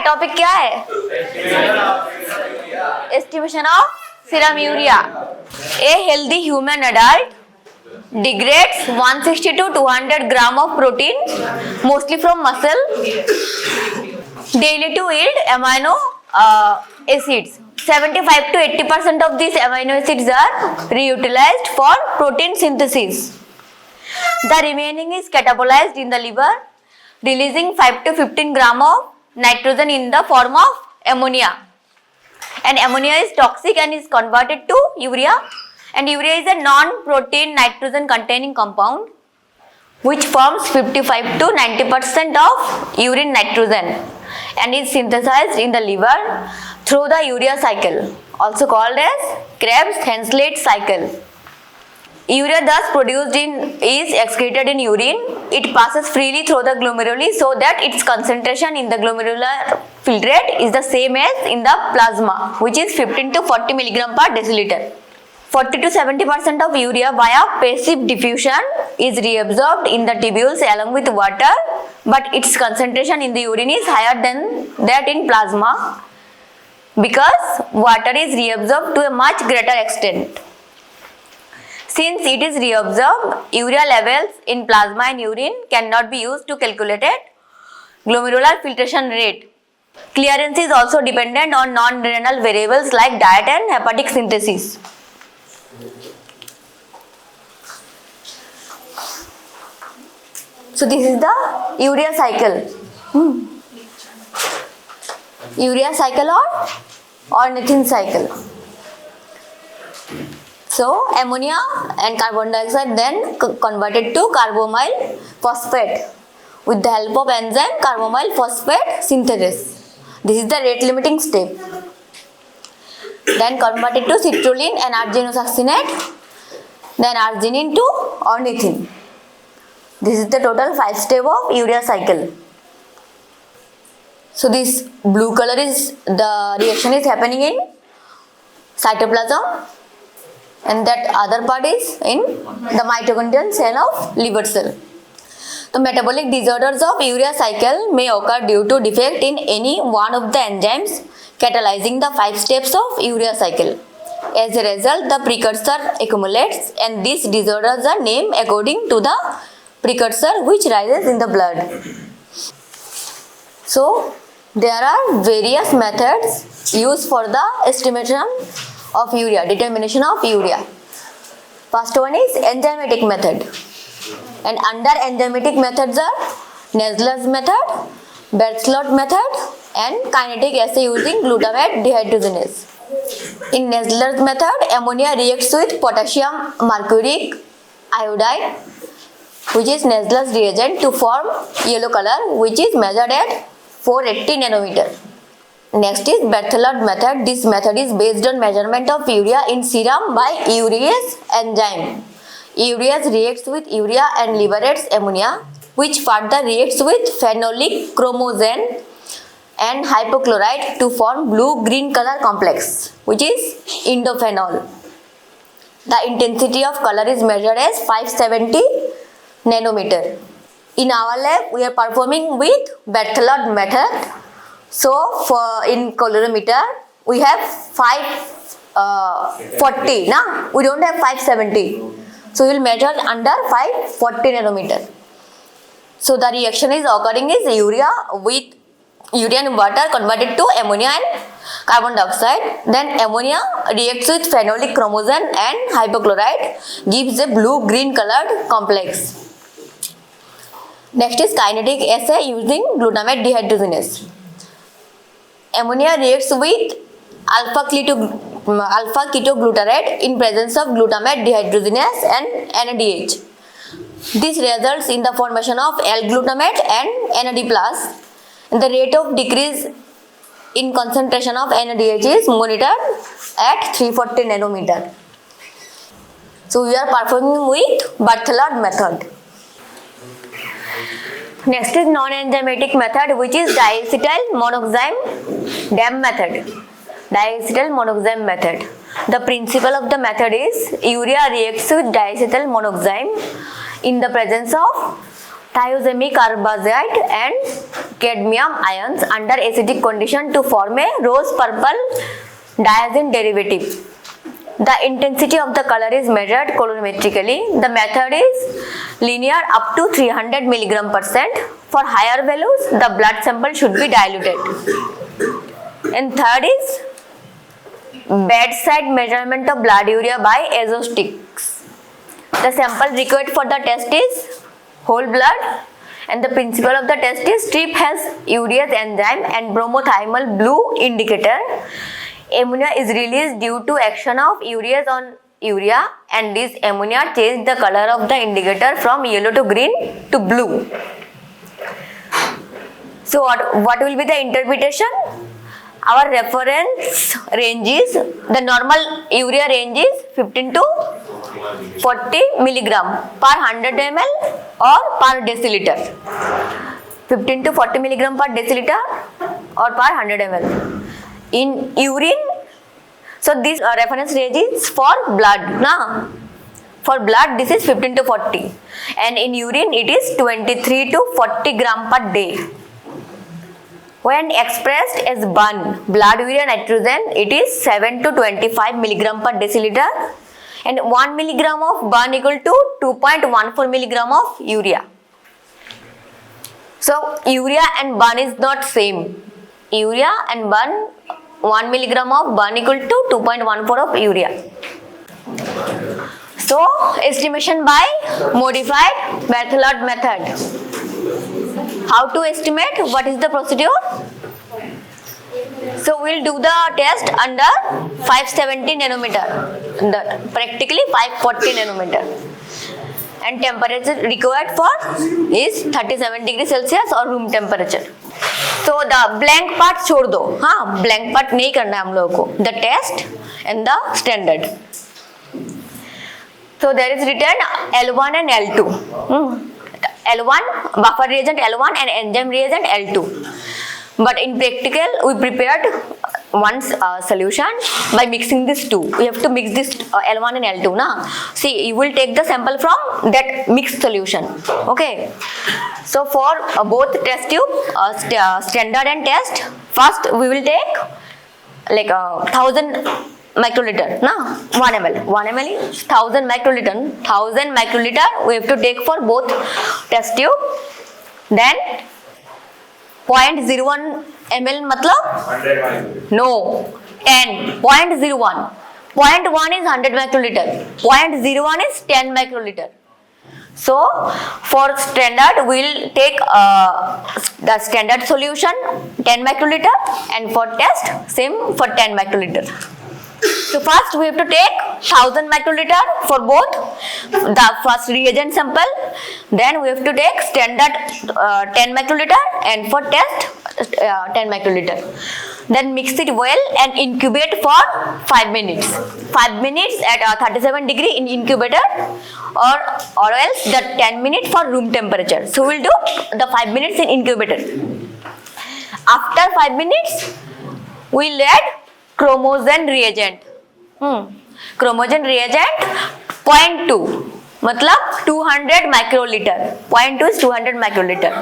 Topic क्या है? Estimation of serum urea. A healthy human adult degrades 160 to 200 gram of protein, mostly from muscle, daily to yield amino acids. 75 to 80% of these amino acids are reutilized for protein synthesis. The remaining is catabolized in the liver, releasing 5 to 15 gram of nitrogen in the form of ammonia. And ammonia is toxic and is converted to urea. And urea is a non-protein nitrogen containing compound which forms 55 to 90% of urine nitrogen and is synthesized in the liver through the urea cycle, also called as Krebs-Henselt cycle. Urea thus produced is excreted in urine. It passes freely through the glomeruli so that its concentration in the glomerular filtrate is the same as in the plasma, which is 15 to 40 mg per deciliter. 40 to 70% of urea via passive diffusion is reabsorbed in the tubules along with water, but its concentration in the urine is higher than that in plasma because water is reabsorbed to a much greater extent. Since it is reabsorbed, urea levels in plasma and urine cannot be used to calculate glomerular filtration rate. Clearance is also dependent on non-renal variables like diet and hepatic synthesis. So this is the urea cycle. Urea cycle or ornithine cycle. So ammonia and carbon dioxide then converted to carbamyl phosphate with the help of enzyme carbamyl phosphate synthesis. This is the rate limiting step. Then converted to citrulline and arginosuccinate, then arginine to ornithine. This is the total 5 step of urea cycle. So this blue color is the reaction is happening in cytoplasm, and that other part is in the mitochondrial cell of liver cell. The metabolic disorders of urea cycle may occur due to defect in any one of the enzymes catalyzing the 5 steps of urea cycle. As a result, the precursor accumulates and these disorders are named according to the precursor which rises in the blood. So, there are various methods used for the estimation of urea, determination of urea. First one is enzymatic method. And under enzymatic methods are Nessler's method, Berthelot method and kinetic assay using glutamate dehydrogenase. In Nessler's method, ammonia reacts with potassium mercuric iodide, which is Nessler's reagent, to form yellow color, which is measured at 480 nanometer. Next is Berthelot method. This method is based on measurement of urea in serum by urease enzyme. Urease reacts with urea and liberates ammonia, which further reacts with phenolic chromosome and hypochlorite to form blue-green color complex, which is indophenol. The intensity of color is measured as 570 nanometer. In our lab, we are performing with Berthelot method. So, in colorimeter, we have 540. We don't have 570. So, we will measure under 540 nanometer. So, the reaction is occurring is urea and water converted to ammonia and carbon dioxide. Then ammonia reacts with phenolic chromosome and hypochlorite, gives a blue-green colored complex. Next is kinetic assay using glutamate dehydrogenase. Ammonia reacts with alpha ketoglutarate in presence of glutamate dehydrogenase and NADH. This results in the formation of L-glutamate and NAD+. The rate of decrease in concentration of NADH is monitored at 340 nanometer. So we are performing with Berthelot method. Next is non-enzymatic method, which is diacetyl monoxime DAM method. Diacetyl monoxime method. The principle of the method is urea reacts with diacetyl monoxime in the presence of thiazemic carbazide and cadmium ions under acidic condition to form a rose purple diazine derivative. The intensity of the color is measured colorimetrically. The method is linear up to 300 mg%. For higher values, the blood sample should be diluted. And third is bedside measurement of blood urea by azosticks. The sample required for the test is whole blood, and the principle of the test is strip has urease enzyme and bromothiamyl blue indicator. Ammonia is released due to action of urease on urea, and this ammonia changes the color of the indicator from yellow to green to blue. So what will be the interpretation? Our reference range is, the normal urea range is 15 to 40 milligram per 100 ml or per deciliter. 15 to 40 milligram per deciliter or per 100 ml. In urine, so this reference range is for blood. Na? For blood, this is 15 to 40. And in urine, it is 23 to 40 gram per day. When expressed as BUN, blood urea nitrogen, it is 7 to 25 milligram per deciliter, and 1 milligram of BUN equal to 2.14 milligram of urea. So urea and BUN is not same. Urea and BUN, 1 milligram of BUN equal to 2.14 of urea. So estimation by modified Berthelot method. How to estimate? What is the procedure? So we'll do the test under 570 nanometer, practically 540 nanometer, and temperature required for is 37 degrees Celsius or room temperature. So the blank part छोड़ दो, हाँ blank part नहीं करना हम लोगों को. The test and the standard. So there is written L1 and L2. L1 buffer reagent L1 and enzyme reagent L2. But in practical, we prepared one solution by mixing these two. We have to mix this L1 and L2. Na? See, you will take the sample from that mixed solution. Okay. So for both test tube, standard and test, first we will take like 1000 microliter, na? 1 ml. 1 ml is 1000 microliter. 1000 microliter we have to take for both test tube. Then 0.01 ml matlab? No. 10. 0.01. 0.1 is 100 microliter. 0.01 is 10 microliter. So for standard we will take the standard solution 10 microliter, and for test same for 10 microliter. So first we have to take 1000 microliter for both the first reagent sample. Then we have to take standard 10 microliter, and for test 10 microliter. Then mix it well and incubate for 5 minutes. 5 minutes at 37 degree in incubator, or else the 10 minutes for room temperature. So we'll do the 5 minutes in incubator. After 5 minutes, we'll add chromogen reagent. Chromogen reagent 0.2, matlab 200 microliter. 0.2 is 200 microliter.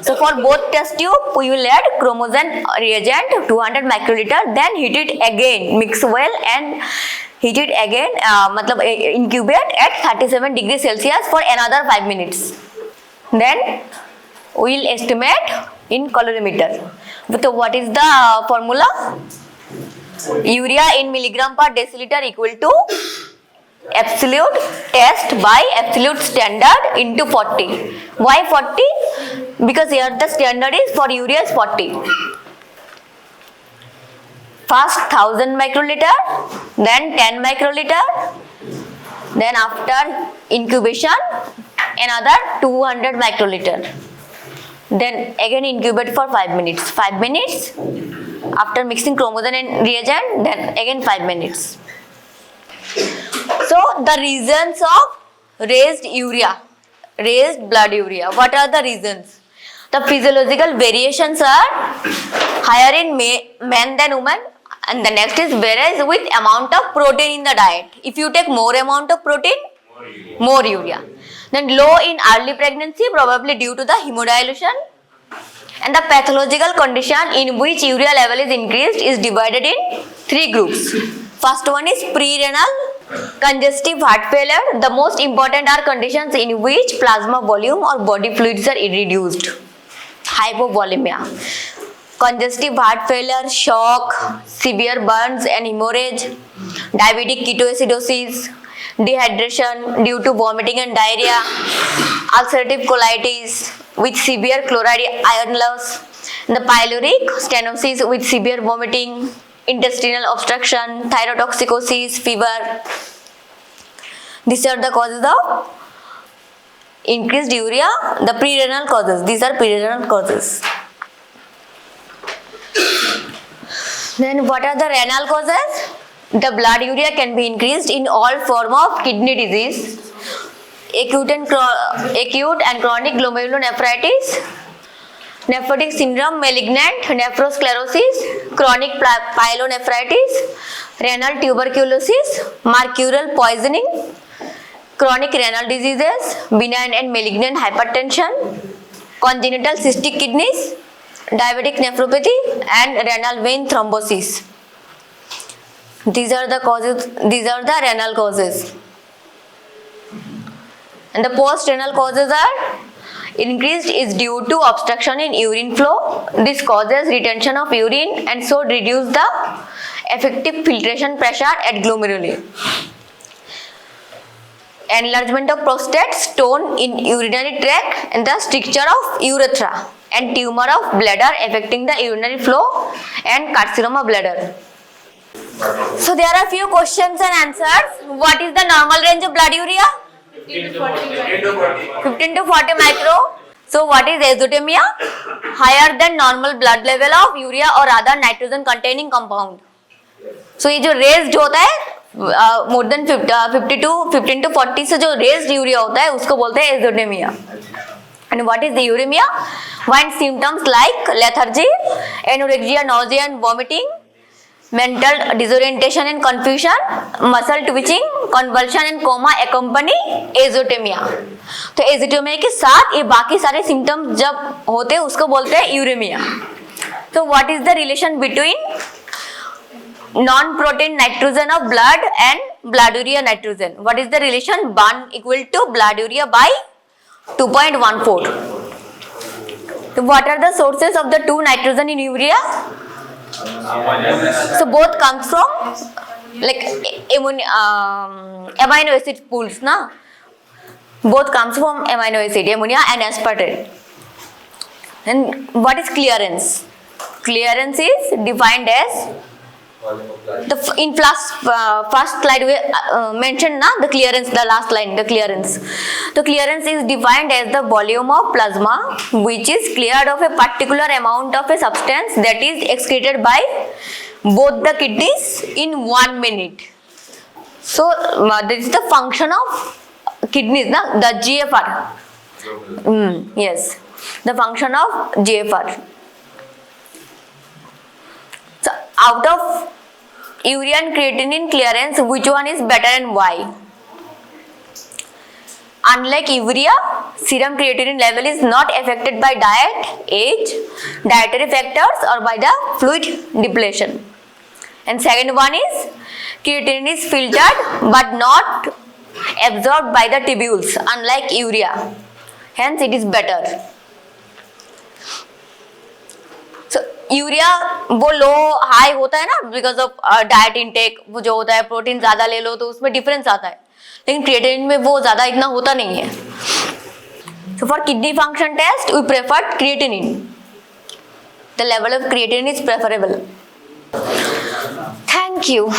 So for both test tube, we will add chromogen reagent 200 microliter. Then heat it again, mix well and heat it again. Matlab incubate at 37 degrees Celsius for another 5 minutes. Then we will estimate in colorimeter. So what is the formula? Urea in milligram per deciliter equal to absolute test by absolute standard into 40. Why 40? Because here the standard is for urea is 40. First 1000 microliter, then 10 microliter, then after incubation another 200 microliter. Then again incubate for 5 minutes. 5 minutes. After mixing chromogen and reagent, then again 5 minutes. So the reasons of raised urea, raised blood urea. What are the reasons? The physiological variations are higher in men than women, and the next is whereas with amount of protein in the diet. If you take more amount of protein, more urea. Then low in early pregnancy, probably due to the hemodilution. And the pathological condition in which urea level is increased is divided in 3 groups. First one is pre-renal congestive heart failure. The most important are conditions in which plasma volume or body fluids are reduced. Hypovolemia, congestive heart failure, shock, severe burns and hemorrhage, diabetic ketoacidosis, dehydration due to vomiting and diarrhea, ulcerative colitis with severe chloride ion loss, the pyloric stenosis with severe vomiting, intestinal obstruction, thyrotoxicosis, fever. These are the causes of increased urea, the pre-renal causes. These are pre-renal causes. Then what are the renal causes? The blood urea can be increased in all form of kidney disease, acute and chronic glomerulonephritis, nephrotic syndrome, malignant nephrosclerosis, chronic pyelonephritis, renal tuberculosis, mercurial poisoning, chronic renal diseases, benign and malignant hypertension, congenital cystic kidneys, diabetic nephropathy and renal vein thrombosis. These are the causes, these are the renal causes. And the post-renal causes are increased is due to obstruction in urine flow. This causes retention of urine and so reduce the effective filtration pressure at glomeruli. Enlargement of prostate, stone in urinary tract and the stricture of urethra and tumor of bladder affecting the urinary flow and carcinoma bladder. So there are few questions and answers. What is the normal range of blood urea? 15 to 40 micro. So what is azotemia? Higher than normal blood level of urea or other nitrogen containing compound. So ये जो raised होता है more than 15 to 40 से जो raised urea होता है उसको बोलते हैं azotemia. And what is the uremia? When symptoms like lethargy, anorexia, nausea and vomiting, mental disorientation and confusion, muscle twitching, convulsion and coma accompany azotemia. तो azotemia के साथ ये बाकी सारे symptoms जब होते हैं उसको बोलते हैं uremia. So what is the relation between non-protein nitrogen of blood and blood urea nitrogen? What is the relation? 1 equal to blood urea by 2.14. So what are the sources of the 2 nitrogen in urea? So both comes from like amino acid pools, na? Both comes from amino acid, ammonia and aspartate. And what is clearance? Clearance is defined as in first slide we mentioned na the clearance, the last line, the clearance. The clearance is defined as the volume of plasma which is cleared of a particular amount of a substance that is excreted by both the kidneys in 1 minute. So this is the function of kidneys, na, the GFR. Yes, the function of GFR. So out of urea and creatinine clearance, which one is better and why? Unlike urea, serum creatinine level is not affected by diet, age, dietary factors or by the fluid depletion. And second one is creatinine is filtered but not absorbed by the tubules, unlike urea. Hence it is better. Urea वो लो high होता है ना because of diet intake, वो जो होता है protein ज्यादा ले लो तो उसमें डिफरेंस आता है, लेकिन क्रिएटिनिन में वो ज्यादा इतना होता नहीं है. So for kidney function test we prefer creatinine. The level of creatinine is preferable. Thank you.